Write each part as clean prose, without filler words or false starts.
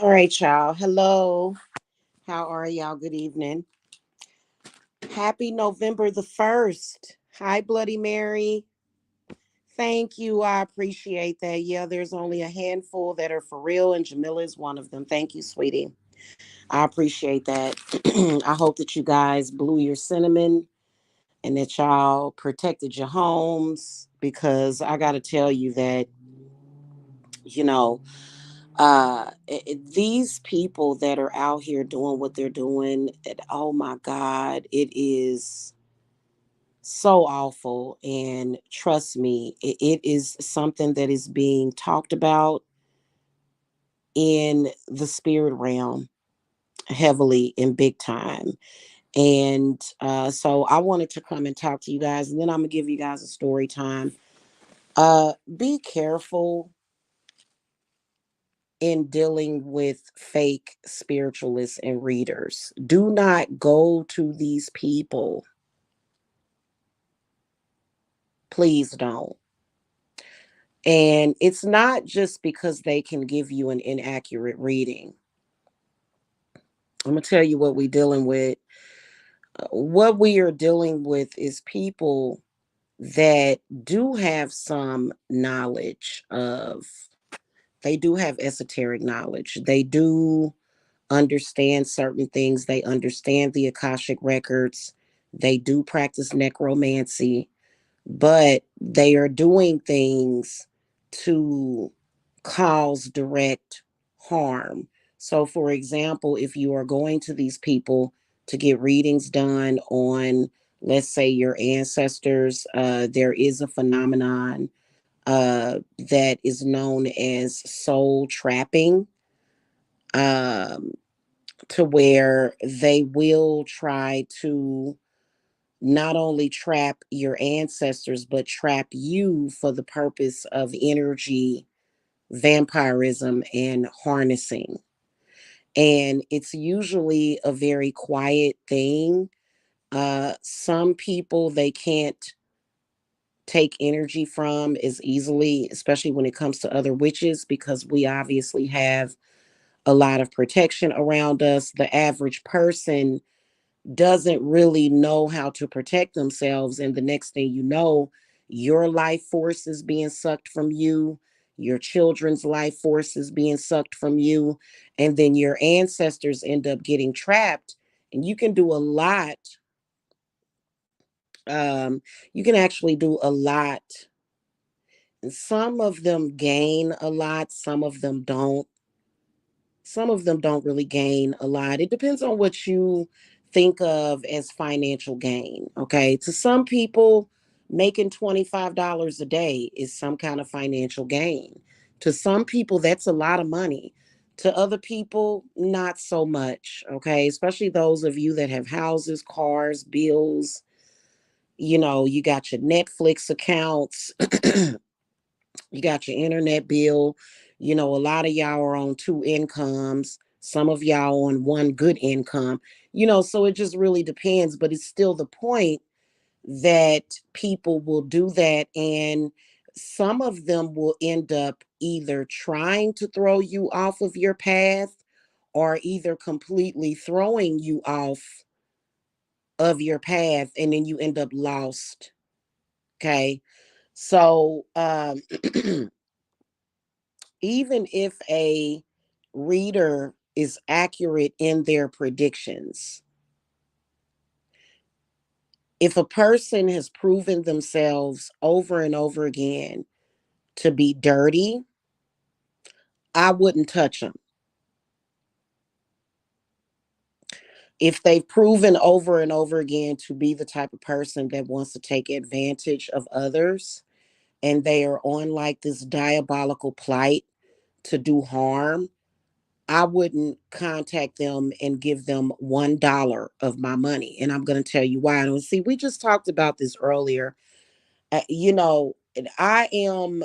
All right, y'all. Hello. How are y'all? Good evening. Happy November the 1st. Hi, Bloody Mary. Thank you. I appreciate that. Yeah, there's only a handful that are for real, and Jamila is one of them. Thank you, sweetie. I appreciate that. I hope that you guys blew your cinnamon and that y'all protected your homes because I got to tell you that, you know, these people that are out here doing what they're doing, oh my God, it is so awful. And trust me, it is something that is being talked about in the spirit realm heavily and big time. And so I wanted to come and talk to you guys, and then I'm gonna give you guys a story time. Be careful in dealing with fake spiritualists and readers. Do not go to these people. Please don't. And it's not just because they can give you an inaccurate reading. I'm going to tell you what we're dealing with. What we are dealing with is people that do have some knowledge of, they do have esoteric knowledge. They do understand certain things. They understand the Akashic records. They do practice necromancy, but they are doing things to cause direct harm. So, for example, if you are going to these people to get readings done on, let's say, your ancestors, there is a phenomenon that is known as soul trapping. Um, to where they will try to not only trap your ancestors, but trap you for the purpose of energy vampirism and harnessing. And it's usually a very quiet thing. Some people they can't take energy from as easily, especially when it comes to other witches, because we obviously have a lot of protection around us. The average person doesn't really know how to protect themselves. And the next thing you know, your life force is being sucked from you, your children's life force is being sucked from you, and then your ancestors end up getting trapped. And you can do a lot. You can actually do a lot. And some of them gain a lot, some of them don't. Some of them don't really gain a lot. It depends on what you think of as financial gain. Okay. To some people, making $25 a day is some kind of financial gain. To some people, that's a lot of money. To other people, not so much. Okay. Especially those of you that have houses, cars, bills. You got your Netflix accounts, you got your internet bill. A lot of y'all are on two incomes. Some of y'all on one good income. So it just really depends. But it's still the point that people will do that. And some of them will end up either trying to throw you off of your path or either completely throwing you off of your path. And then you end up lost. Okay. So, even if a reader is accurate in their predictions, if a person has proven themselves over and over again to be dirty, I wouldn't touch them. If they've proven over and over again to be the type of person that wants to take advantage of others and they are on like this diabolical plight to do harm, I wouldn't contact them and give them $1 of my money. And I'm going to tell you why. And see, we just talked about this earlier. And I am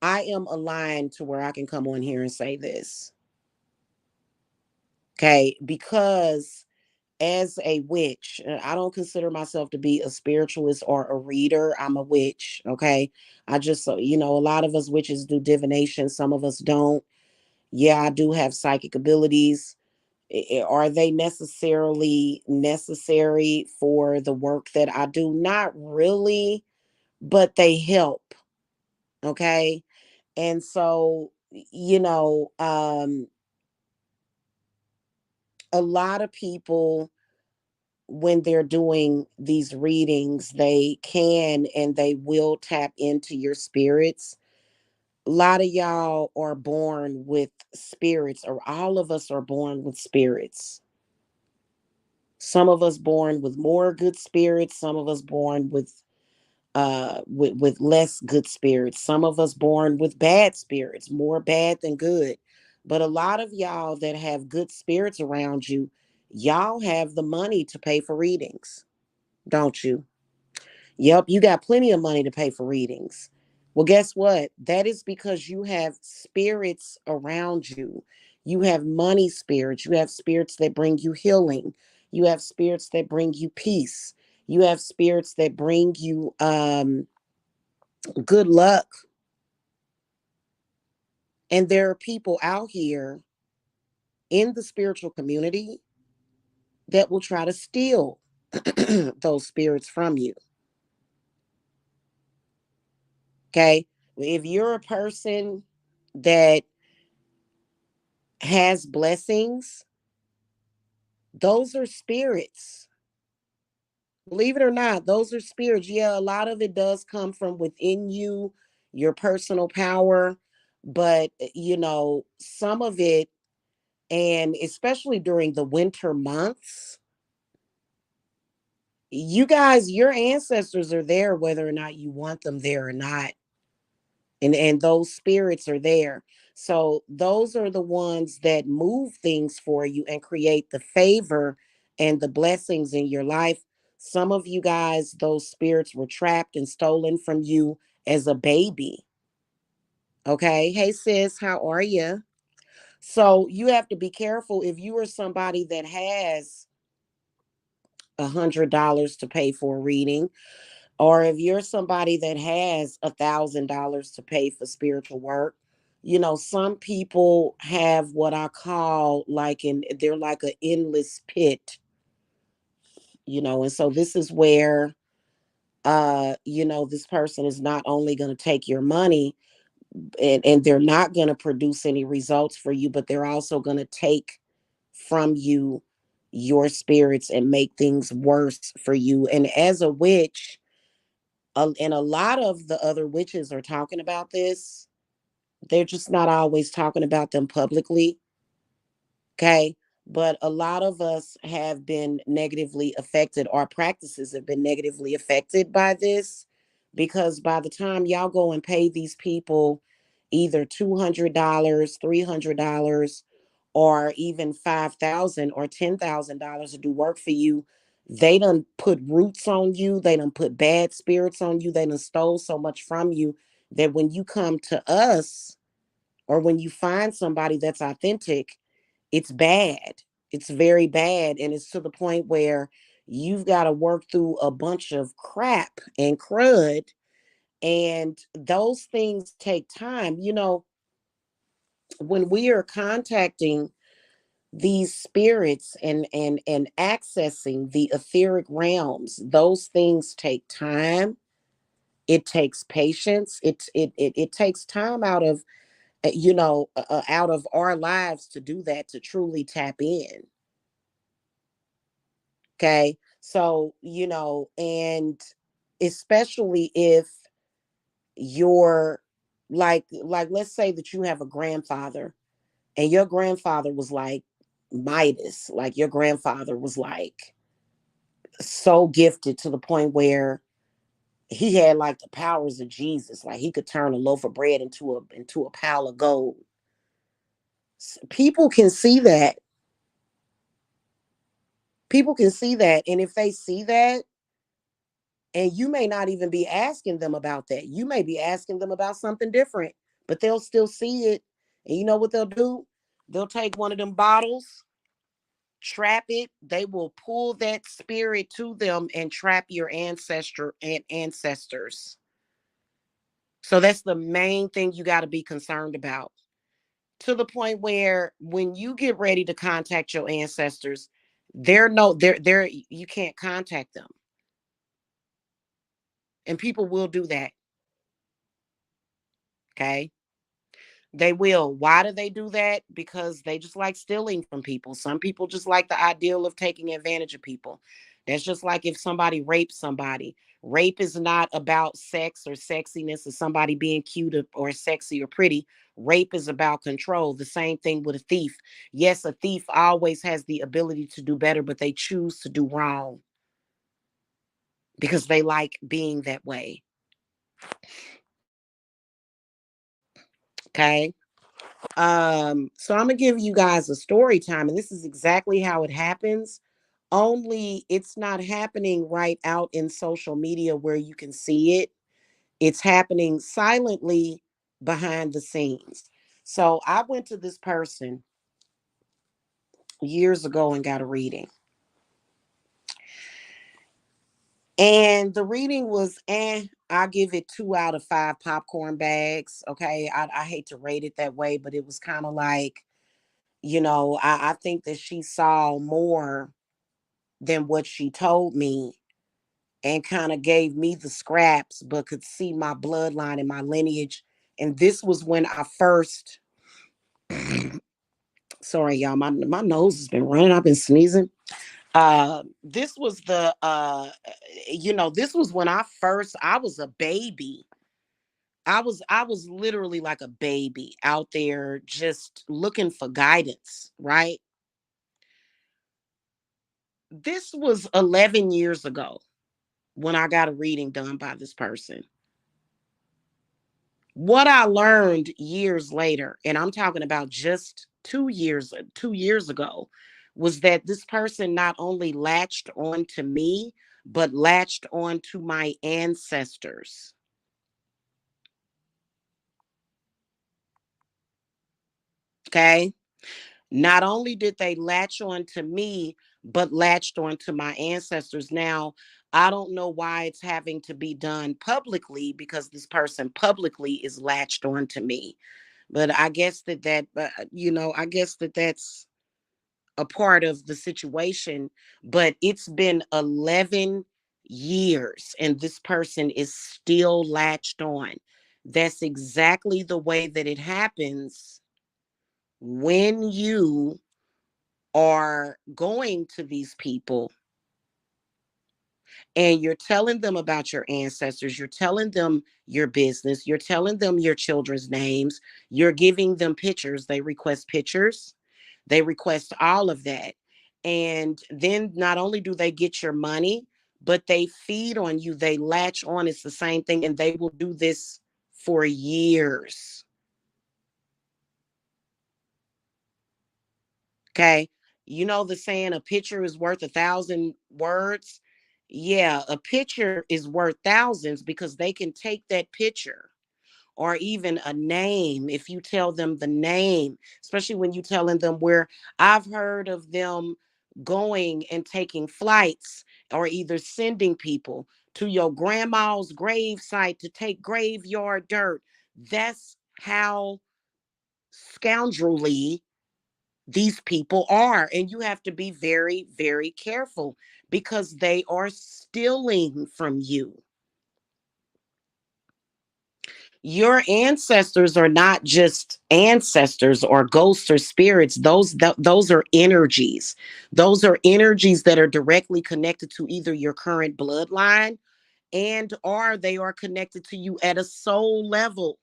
aligned to where I can come on here and say this. Okay, because as a witch, I don't consider myself to be a spiritualist or a reader. I'm a witch. Okay, I just, a lot of us witches do divination. Some of us don't. Yeah, I do have psychic abilities. Are they necessarily necessary for the work that I do? Not really, but they help. Okay. And so, a lot of people, when they're doing these readings, they can and they will tap into your spirits. A lot of y'all are born with spirits, or all of us are born with spirits. Some of us born with more good spirits, some of us born with less good spirits, some of us born with bad spirits, more bad than good. But a lot of y'all that have good spirits around you, y'all have the money to pay for readings, don't you? Yep, you got plenty of money to pay for readings. Well, guess what? That is because you have spirits around you. You have money spirits. You have spirits that bring you healing. You have spirits that bring you peace. You have spirits that bring you good luck. And there are people out here in the spiritual community that will try to steal those spirits from you. Okay. If you're a person that has blessings, those are spirits. Believe it or not, those are spirits. Yeah, a lot of it does come from within you, your personal power, but some of it, and especially during the winter months, you guys, your ancestors are there whether or not you want them there or not. And those spirits are there. So those are the ones that move things for you and create the favor and the blessings in your life. Some of you guys, those spirits were trapped and stolen from you as a baby. Okay. Hey sis, how are you? So you have to be careful if you are somebody that has $100 to pay for a reading, or if you're somebody that has $1,000 to pay for spiritual work. Some people have what I call they're like an endless pit. And so this is where this person is not only going to take your money, and they're not going to produce any results for you, but they're also going to take from you your spirits and make things worse for you. And as a witch, and a lot of the other witches are talking about this. They're just not always talking about them publicly. Okay. But a lot of us have been negatively affected. Our practices have been negatively affected by this, because by the time y'all go and pay these people either $200, $300, or even 5,000 or $10,000 to do work for you, they done put roots on you. They done put bad spirits on you. They done stole so much from you that when you come to us, or when you find somebody that's authentic, it's bad. It's very bad. And it's to the point where you've got to work through a bunch of crap and crud. And those things take time. When we are contacting these spirits and accessing the etheric realms, those things take time. It takes patience. It takes time out of our lives to do that, to truly tap in. Okay. So, and especially if you're like let's say that you have a grandfather, and your grandfather was like Midas, like your grandfather was like so gifted to the point where he had like the powers of Jesus, like he could turn a loaf of bread into a pile of gold. People can see that. People can see that. And if they see that, and you may not even be asking them about that. You may be asking them about something different, but they'll still see it. And you know what they'll do? They'll take one of them bottles, trap it. They will pull that spirit to them and trap your ancestor and ancestors. So that's the main thing you got to be concerned about. to the point where when you get ready to contact your ancestors, they're you can't contact them. And people will do that. Okay. They will. Why do they do that? Because they just like stealing from people. Some people just like the ideal of taking advantage of people. That's just like if somebody rapes somebody. Rape is not about sex or sexiness or somebody being cute or sexy or pretty. Rape is about control. The same thing with a thief. Yes, a thief always has the ability to do better, but they choose to do wrong because they like being that way. Okay. So I'm gonna give you guys a story time, and this is exactly how it happens. Only it's not happening right out in social media where you can see it. It's happening silently behind the scenes. So I went to this person years ago and got a reading. And the reading was, I give it 2 out of 5 popcorn bags. Okay. I hate to rate it that way, but it was kind of like, I think that she saw more than what she told me and kind of gave me the scraps, but could see my bloodline and my lineage. And this was when I first, sorry, y'all, my nose has been running. I've been sneezing. This was this was when I was a baby. I was literally like a baby out there just looking for guidance, right? This was 11 years ago when I got a reading done by this person. What I learned years later, and I'm talking about just 2 years ago, was that this person not only latched on to me, but latched on to my ancestors. Okay. Not only did they latch on to me, but latched on to my ancestors. Now, I don't know why it's having to be done publicly because this person publicly is latched on to me. But I guess I guess that that's a part of the situation. But it's been 11 years and this person is still latched on. That's exactly the way that it happens when you are going to these people and you're telling them about your ancestors, you're telling them your business, you're telling them your children's names, you're giving them pictures. They request pictures, they request all of that. And then not only do they get your money, but they feed on you, they latch on. It's the same thing, and they will do this for years. Okay. You know the saying, a picture is worth 1,000 words? Yeah, a picture is worth thousands because they can take that picture or even a name. If you tell them the name, especially when you telling them where, I've heard of them going and taking flights or either sending people to your grandma's grave site to take graveyard dirt. That's how scoundrelly these people are. And you have to be very, very careful because they are stealing from you. Your ancestors are not just ancestors or ghosts or spirits. Those are energies. Those are energies that are directly connected to either your current bloodline and or they are connected to you at a soul level.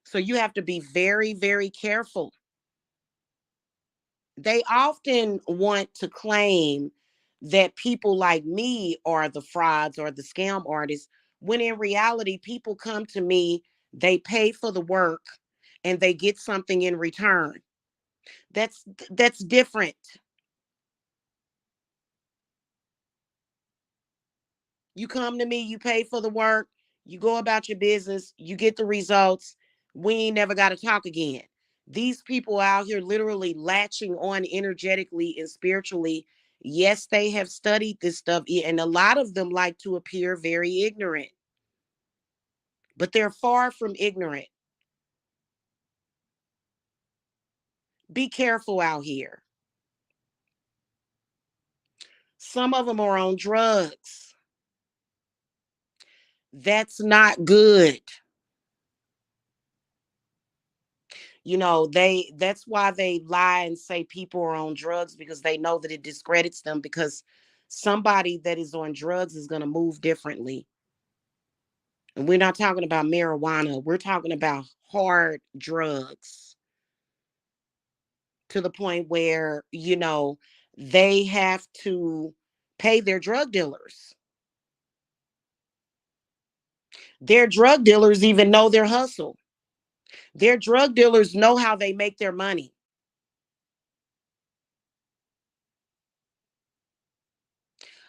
So you have to be very, very careful. They often want to claim that people like me are the frauds or the scam artists, when in reality, people come to me, they pay for the work, and they get something in return. That's different. You come to me, you pay for the work, you go about your business, you get the results. We ain't never got to talk again. These people out here literally latching on energetically and spiritually. Yes, they have studied this stuff, and a lot of them like to appear very ignorant. but they're far from ignorant. Be careful out here. Some of them are on drugs. That's not good. That's why they lie and say people are on drugs, because they know that it discredits them, because somebody that is on drugs is going to move differently. And we're not talking about marijuana. We're talking about hard drugs, to the point where, they have to pay their drug dealers. Their drug dealers even know their hustle. Their drug dealers know how they make their money.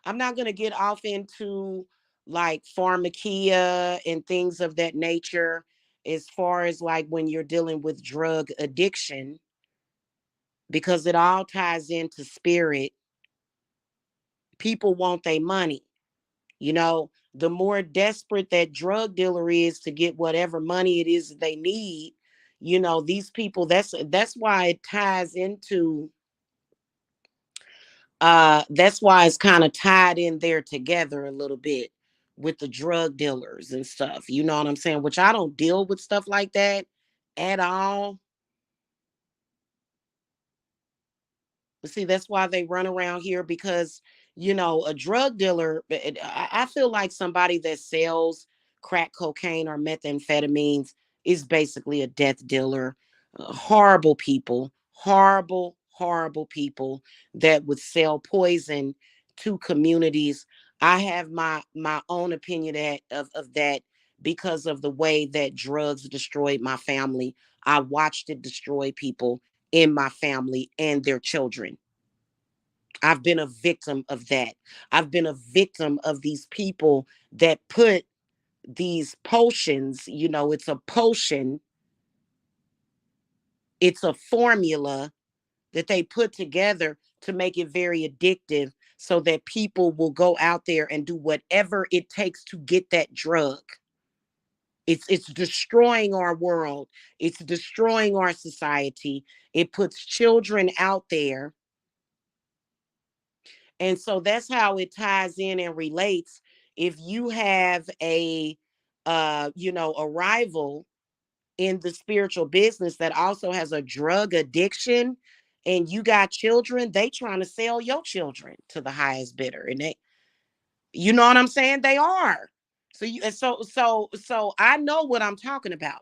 I'm not going to get off into like pharmakia and things of that nature, as far as like when you're dealing with drug addiction, because it all ties into spirit. People want their money. The more desperate that drug dealer is to get whatever money it is that they need, these people, that's why it ties into that's why it's kind of tied in there together a little bit with the drug dealers and stuff. You know what I'm saying? Which I don't deal with stuff like that at all. But see, that's why they run around here, because, a drug dealer, I feel like somebody that sells crack cocaine or methamphetamines is basically a death dealer. Horrible people, horrible, horrible people that would sell poison to communities. I have my own opinion of that, because of the way that drugs destroyed my family. I watched it destroy people in my family and their children. I've been a victim of that. I've been a victim of these people that put these potions, it's a potion, it's a formula that they put together to make it very addictive, so that people will go out there and do whatever it takes to get that drug. It's destroying our world. It's destroying our society. It puts children out there. And so that's how it ties in and relates. If you have a rival in the spiritual business that also has a drug addiction, and you got children, they trying to sell your children to the highest bidder. And you know what I'm saying? They are. So I know what I'm talking about.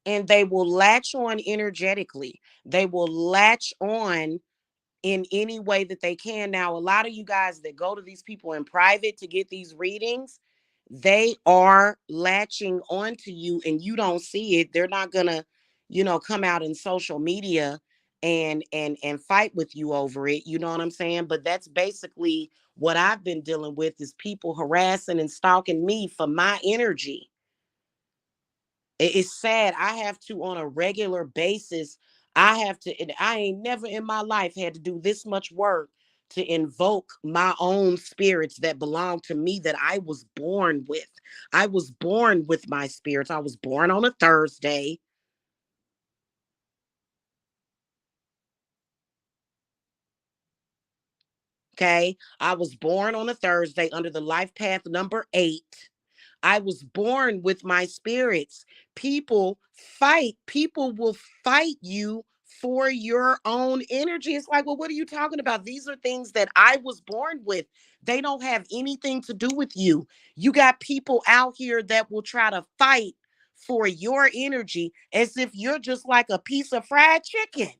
And they will latch on energetically. They will latch on in any way that they can. Now, a lot of you guys that go to these people in private to get these readings, they are latching onto you and you don't see it. They're not gonna, come out in social media and fight with you over it. You know what I'm saying? But that's basically what I've been dealing with, is people harassing and stalking me for my energy. It's sad. I have to, on a regular basis, I have to, and I ain't never in my life had to do this much work to invoke my own spirits that belong to me, that I was born with. I was born with my spirits. I was born on a Thursday. Okay. I was born on a Thursday under the life path number 8. I was born with my spirits. People will fight you for your own energy. It's like, well, what are you talking about? These are things that I was born with. They don't have anything to do with you. You got people out here that will try to fight for your energy as if you're just like a piece of fried chicken.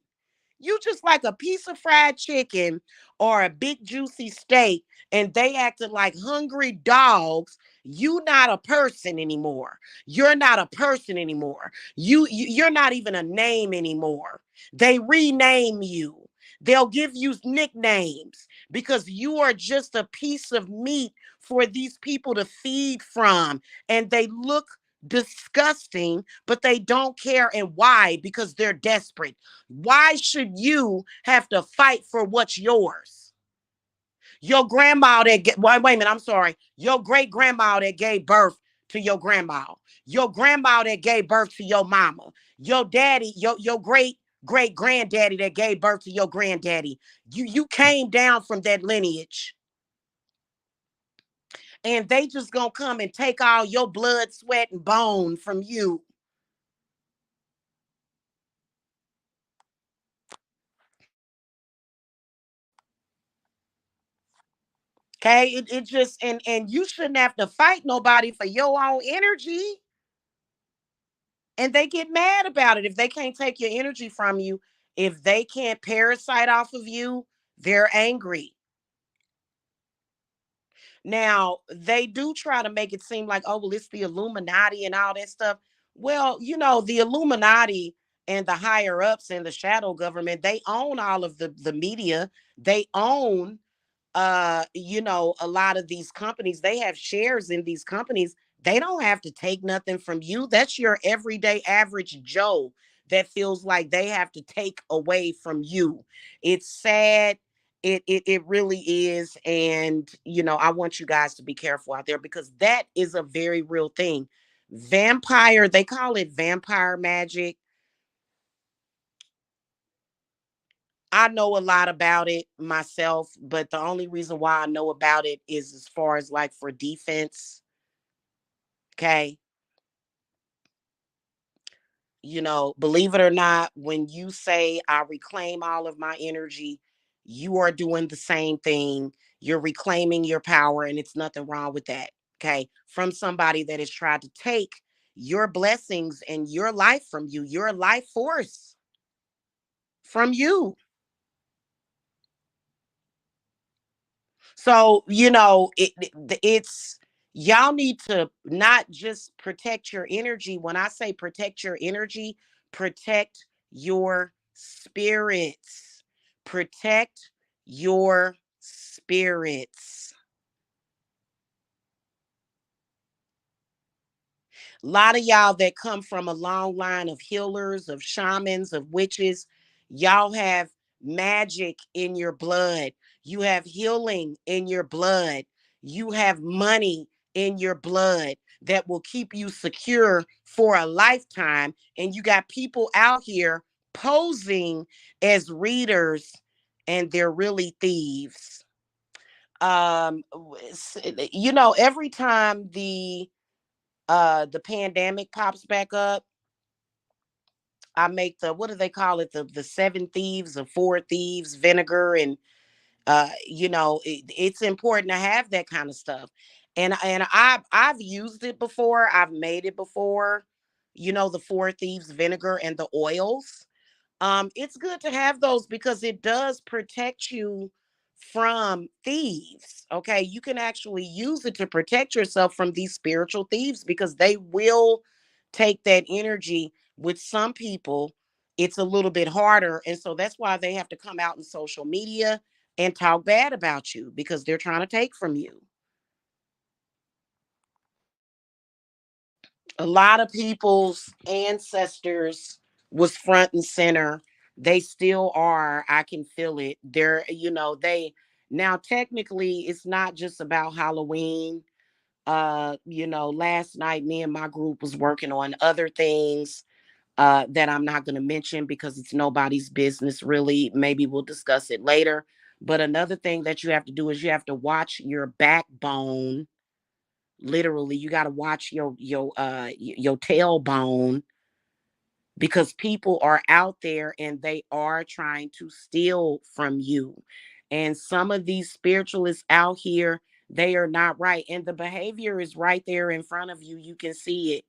You just like a piece of fried chicken or a big juicy steak, and they acted like hungry dogs. You not a person anymore. You're not a person anymore. You're not even a name anymore. They rename you. They'll give you nicknames because you are just a piece of meat for these people to feed from, and they look disgusting, but they don't care. And why? Because they're desperate. Why should you have to fight for what's yours? Your grandma that wait a minute, I'm sorry. Your great grandma that gave birth to your grandma that gave birth to your mama, your daddy, your great granddaddy that gave birth to your granddaddy. You came down from that lineage, and they just gonna come and take all your blood, sweat, and bone from you. Okay, it just, and you shouldn't have to fight nobody for your own energy. And they get mad about it if they can't take your energy from you. If they can't parasite off of you, they're angry. Now, they do try to make it seem like, oh, well, it's the Illuminati and all that stuff. Well, the Illuminati and the higher ups and the shadow government, they own all of the media. They own a lot of these companies. They have shares in these companies. They don't have to take nothing from you. That's your everyday average Joe that feels like they have to take away from you. It's sad. It really is. And I want you guys to be careful out there, because that is a very real thing. Vampire, they call it vampire magic. I know a lot about it myself, but the only reason why I know about it is as far as like for defense. Okay. Believe it or not, when you say I reclaim all of my energy, you are doing the same thing. You're reclaiming your power, and it's nothing wrong with that. Okay. From somebody that has tried to take your blessings and your life from you, your life force from you. So, it's y'all need to not just protect your energy. When I say protect your energy, protect your spirits. Protect your spirits. A lot of y'all that come from a long line of healers, of shamans, of witches, y'all have magic in your blood. You have healing in your blood. You have money in your blood that will keep you secure for a lifetime. And you got people out here posing as readers, and they're really thieves. Every time the pandemic pops back up, I make the, what do they call it, the seven thieves or four thieves vinegar. And it's important to have that kind of stuff. And I've used it before. I've made it before. The four thieves vinegar and the oils. It's good to have those because it does protect you from thieves. Okay, you can actually use it to protect yourself from these spiritual thieves, because they will take that energy. With some people, it's a little bit harder, and so that's why they have to come out in social media and talk bad about you, because they're trying to take from you. A lot of people's ancestors was front and center. They still are. I can feel it. They now technically it's not just about Halloween. Last night me and my group was working on other things that I'm not going to mention because it's nobody's business really. Maybe we'll discuss it later. But another thing that you have to do is you have to watch your backbone. Literally, you got to watch your tailbone, because people are out there and they are trying to steal from you. And some of these spiritualists out here, they are not right, and the behavior is right there in front of you. You can see it.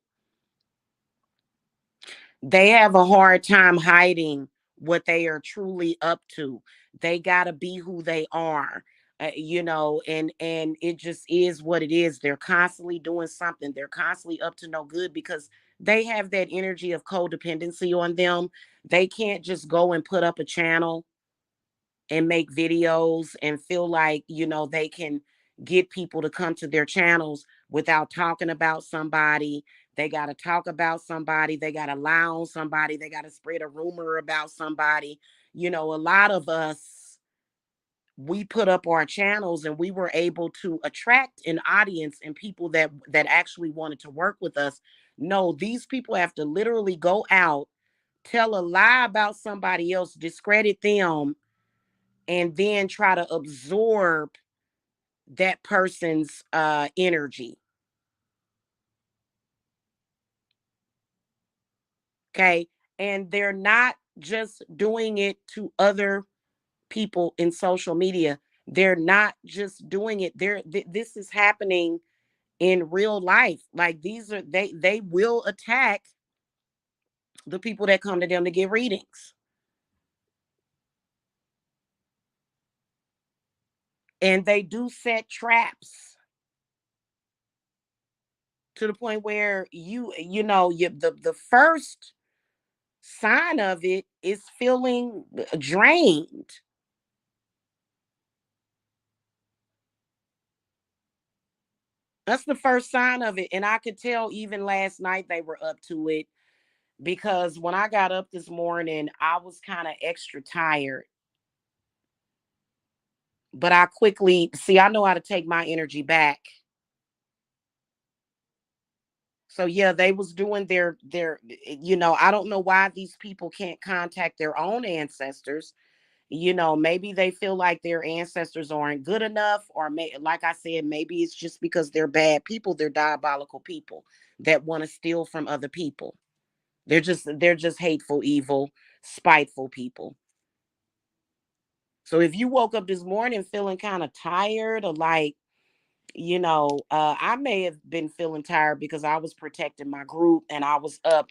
They have a hard time hiding what they are truly up to. They got to be who they are. And it just is what it is. They're constantly doing something. They're constantly up to no good, because they have that energy of codependency on them. They can't just go and put up a channel and make videos and feel like, they can get people to come to their channels without talking about somebody. They got to talk about somebody. They got to lie on somebody. They got to spread a rumor about somebody. A lot of us we put up our channels and we were able to attract an audience and people that actually wanted to work with us. No, these people have to literally go out, tell a lie about somebody else, discredit them, and then try to absorb that person's energy. Okay. And they're not just doing it to other people in social media. They're not just doing it. This is happening in real life. Like these are they will attack the people that come to them to get readings. And they do set traps to the point where the first sign of it is feeling drained. That's the first sign of it. And I could tell even last night they were up to it, because when I got up this morning, I was kind of extra tired. But I quickly see, I know how to take my energy back. So yeah, they was doing I don't know why these people can't contact their own ancestors. Maybe they feel like their ancestors aren't good enough, or like I said, maybe it's just because they're bad people, they're diabolical people that want to steal from other people. They're just hateful, evil, spiteful people. So if you woke up this morning feeling kind of tired, or like, I may have been feeling tired because I was protecting my group and I was up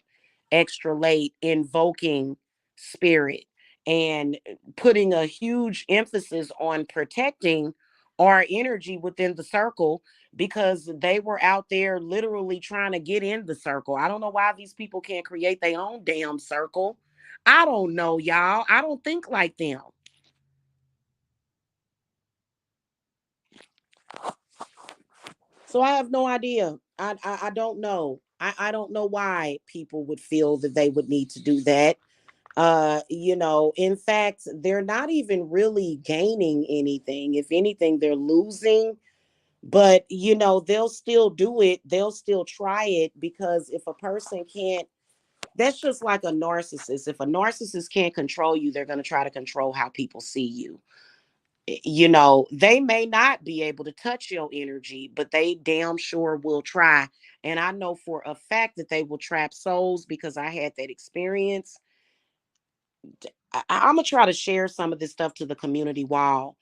extra late invoking spirit and putting a huge emphasis on protecting our energy within the circle, because they were out there literally trying to get in the circle. I don't know why these people can't create their own damn circle. I don't know, y'all. I don't think like them. So I have no idea. I don't know. I don't know why people would feel that they would need to do that. In fact, they're not even really gaining anything. If anything, they're losing. But they'll still do it. They'll still try it, because if a person can't, that's just like a narcissist. If a narcissist can't control you, they're going to try to control how people see you. They may not be able to touch your energy, but they damn sure will try. And I know for a fact that they will trap souls, because I had that experience. I'm gonna try to share some of this stuff to the community wall.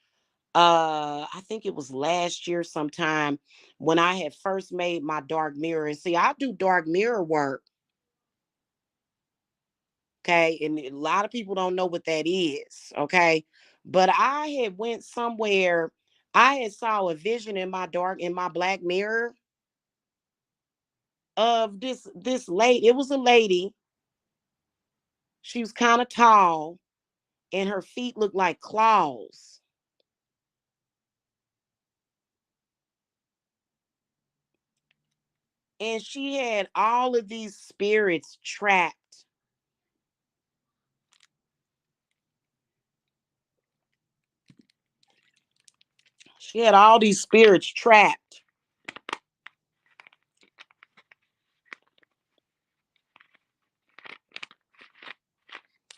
I think it was last year sometime when I had first made my dark mirror. And see, I do dark mirror work. Okay, and a lot of people don't know what that is. Okay, but I had went somewhere. I had saw a vision in my black mirror of this lady. It was a lady. She was kind of tall, and her feet looked like claws. And she had all of these spirits trapped. She had all these spirits trapped.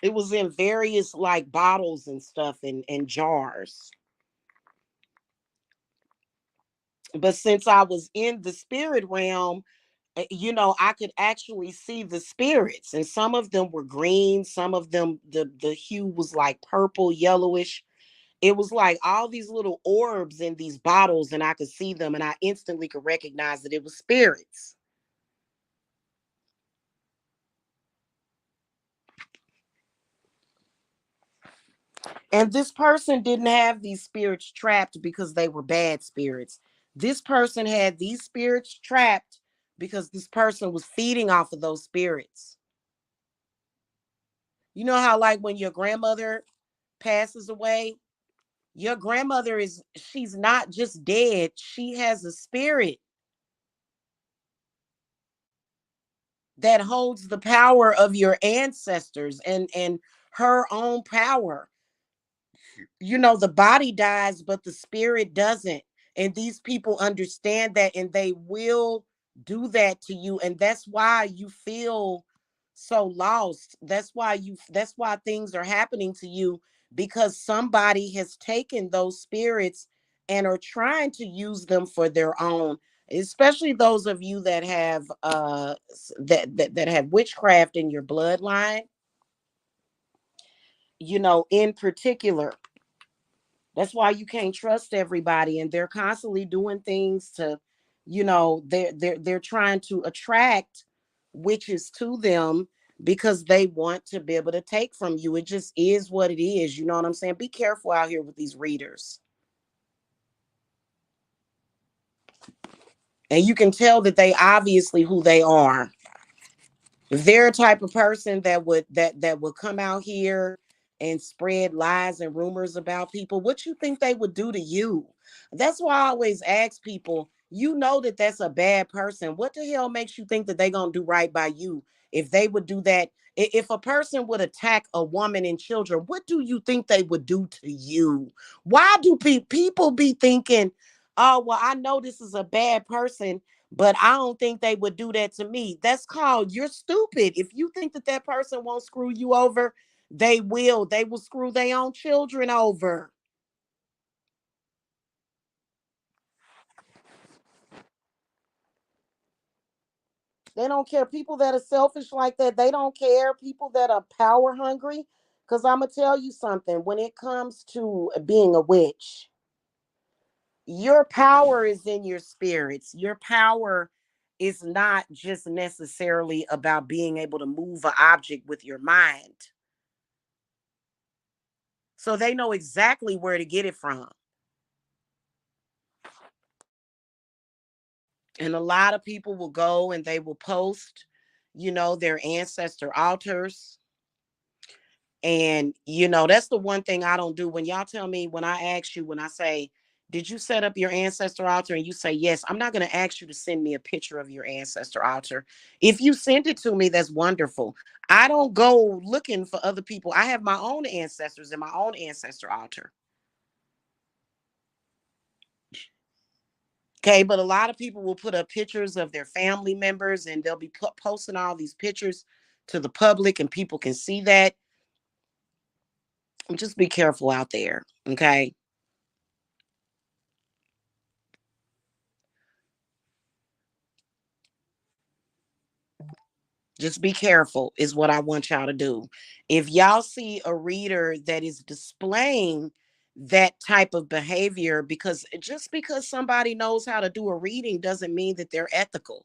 It was in various like bottles and stuff, and jars. But since I was in the spirit realm, I could actually see the spirits, and some of them were green, some of them the hue was like purple, yellowish. It was like all these little orbs in these bottles, and I could see them, and I instantly could recognize that it was spirits. And this person didn't have these spirits trapped because they were bad spirits. This person had these spirits trapped because this person was feeding off of those spirits. You know how, like, when your grandmother passes away, your grandmother she's not just dead, she has a spirit that holds the power of your ancestors and her own power. The body dies, but the spirit doesn't. And these people understand that, and they will do that to you. And that's why you feel so lost. That's why things are happening to you, because somebody has taken those spirits and are trying to use them for their own. Especially those of you that have that have witchcraft in your bloodline, in particular. That's why you can't trust everybody, and they're constantly doing things to, they're trying to attract witches to them, because they want to be able to take from you. It just is what it is. You know what I'm saying? Be careful out here with these readers. And you can tell that they obviously who they are. If they're a type of person that would come out here and spread lies and rumors about people, what you think they would do to you? That's why I always ask people, that that's a bad person. What the hell makes you think that they're going to do right by you? If they would do that, if a person would attack a woman and children, what do you think they would do to you? Why do people be thinking, oh, well, I know this is a bad person, but I don't think they would do that to me? That's called, you're stupid. If you think that that person won't screw you over, they will. They will screw their own children over. They don't care. People that are selfish like that, they don't care. People that are power hungry, because I'm going to tell you something. When it comes to being a witch, your power is in your spirits. Your power is not just necessarily about being able to move an object with your mind. So they know exactly where to get it from. And a lot of people will go and they will post, their ancestor altars. And, that's the one thing I don't do. When y'all tell me, when I ask you, when I say, did you set up your ancestor altar? And you say, yes, I'm not going to ask you to send me a picture of your ancestor altar. If you send it to me, that's wonderful. I don't go looking for other people. I have my own ancestors and my own ancestor altar. Okay, but a lot of people will put up pictures of their family members, and they'll be posting all these pictures to the public, and people can see that. Just be careful out there. Okay. Just be careful is what I want y'all to do. If y'all see a reader that is displaying that type of behavior, because just because somebody knows how to do a reading doesn't mean that they're ethical.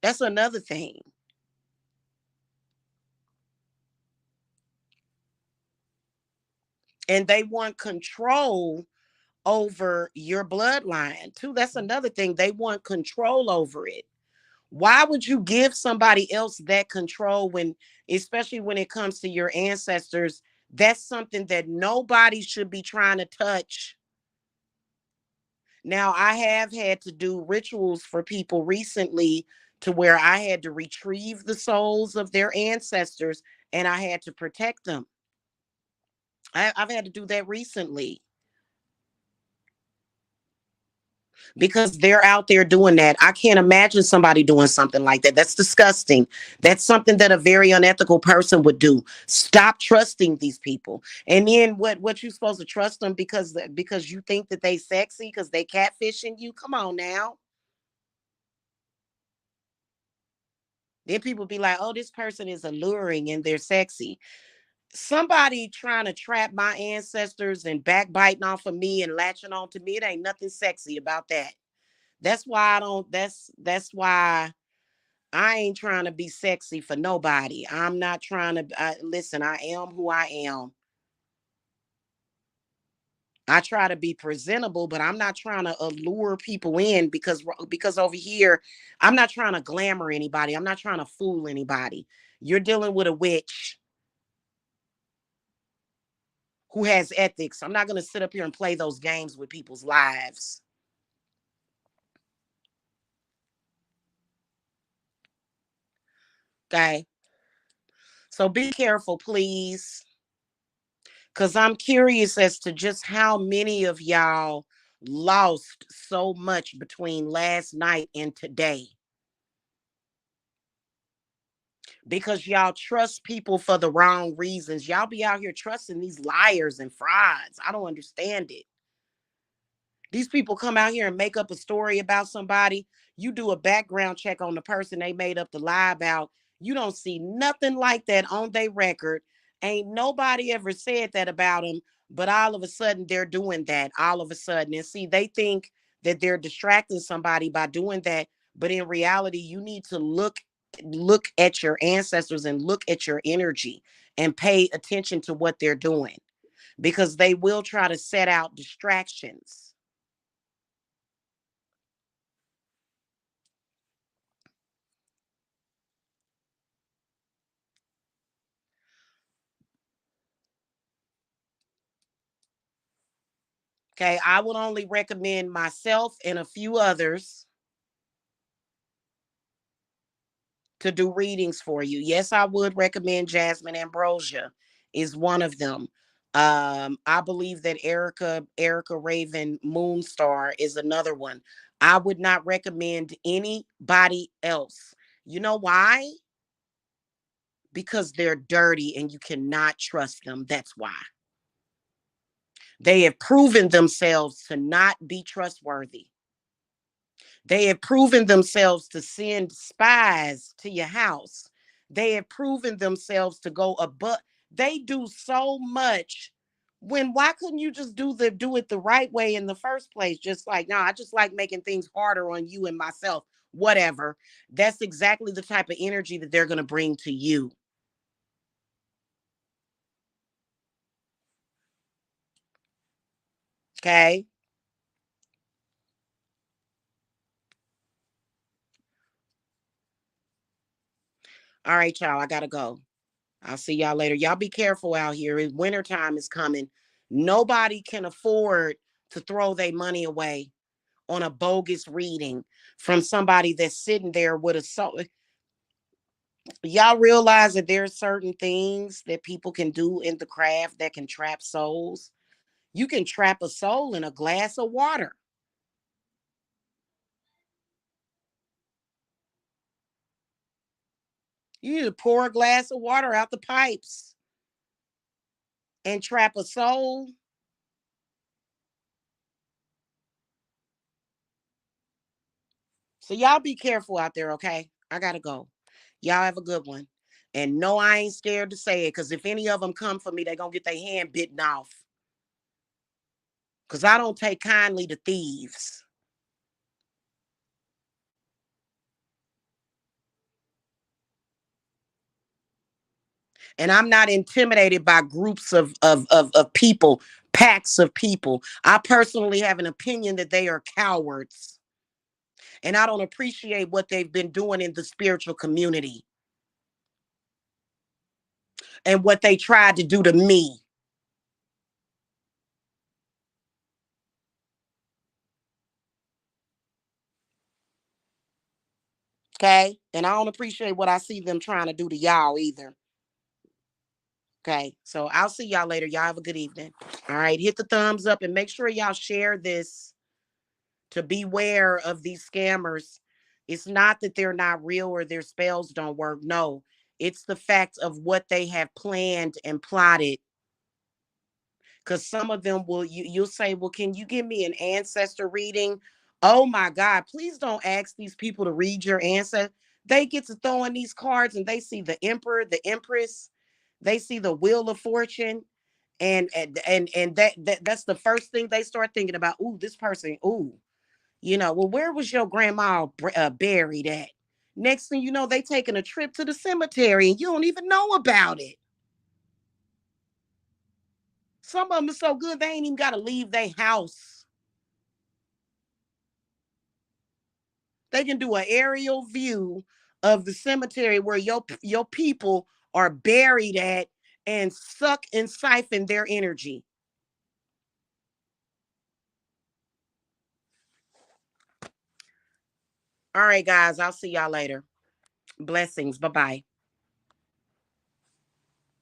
That's another thing. And they want control over your bloodline too. That's another thing. They want control over it. Why would you give somebody else that control when, especially when it comes to your ancestors? That's something that nobody should be trying to touch. Now, I have had to do rituals for people recently to where I had to retrieve the souls of their ancestors, and I had to protect them. I've had to do that recently, because they're out there doing that. I can't imagine somebody doing something like that. That's disgusting. That's something that a very unethical person would do. Stop trusting these people. And then what you supposed to trust them because you think that they sexy, because they catfishing you? Come on now. Then people be like, "Oh, this person is alluring and they're sexy." Somebody trying to trap my ancestors and backbiting off of me and latching on to me, it ain't nothing sexy about that. That's why I don't that's why I ain't trying to be sexy for nobody. I'm not trying to listen. I am who I am. I try to be presentable, but I'm not trying to allure people in, because over here, I'm not trying to glamour anybody. I'm not trying to fool anybody. You're dealing with a witch who has ethics. I'm not going to sit up here and play those games with people's lives. Okay. So be careful, please. Because I'm curious as to just how many of y'all lost so much between last night and today because y'all trust people for the wrong reasons. Y'all be out here trusting these liars and frauds. I don't understand it. These people come out here and make up a story about somebody. You do a background check on the person they made up the lie about. You don't see nothing like that on their record. Ain't nobody ever said that about them, but all of a sudden they're doing that all of a sudden. And see, they think that they're distracting somebody by doing that, but in reality, you need to look at your ancestors and look at your energy and pay attention to what they're doing because they will try to set out distractions. Okay, I would only recommend myself and a few others to do readings for you. Yes, I would recommend Jasmine Ambrosia is one of them. I believe that Erica Raven Moonstar is another one. I would not recommend anybody else. You know why? Because they're dirty and you cannot trust them. That's why. They have proven themselves to not be trustworthy. They have proven themselves to send spies to your house. They have proven themselves to go above. They do so much. When why couldn't you just do it the right way in the first place? Just like, no, I just like making things harder on you and myself. Whatever. That's exactly the type of energy that they're gonna bring to you. Okay. All right, y'all. I gotta go. I'll see y'all later. Y'all be careful out here. Wintertime is coming. Nobody can afford to throw their money away on a bogus reading from somebody that's sitting there with a soul. Y'all realize that there are certain things that people can do in the craft that can trap souls. You can trap a soul in a glass of water. You need to pour a glass of water out the pipes and trap a soul. So y'all be careful out there, okay? I gotta go. Y'all have a good one. And no, I ain't scared to say it, because if any of them come for me, they gonna get their hand bitten off. Because I don't take kindly to thieves. And I'm not intimidated by groups of people, packs of people. I personally have an opinion that they are cowards. And I don't appreciate what they've been doing in the spiritual community and what they tried to do to me. Okay. And I don't appreciate what I see them trying to do to y'all either. Okay. So I'll see y'all later. Y'all have a good evening. All right. Hit the thumbs up and make sure y'all share this to beware of these scammers. It's not that they're not real or their spells don't work. No, it's the fact of what they have planned and plotted. Because some of them you'll say, well, can you give me an ancestor reading? Oh my God, please don't ask these people to read your ancestor. They get to throw in these cards and they see the emperor, the empress, they see the wheel of fortune. And that's the first thing they start thinking about. Ooh, this person, ooh, well, where was your grandma buried at? Next thing you know, they taking a trip to the cemetery and you don't even know about it. Some of them are so good they ain't even got to leave their house. They can do an aerial view of the cemetery where your people are buried at and suck and siphon their energy. All right, guys, I'll see y'all later. Blessings. Bye bye.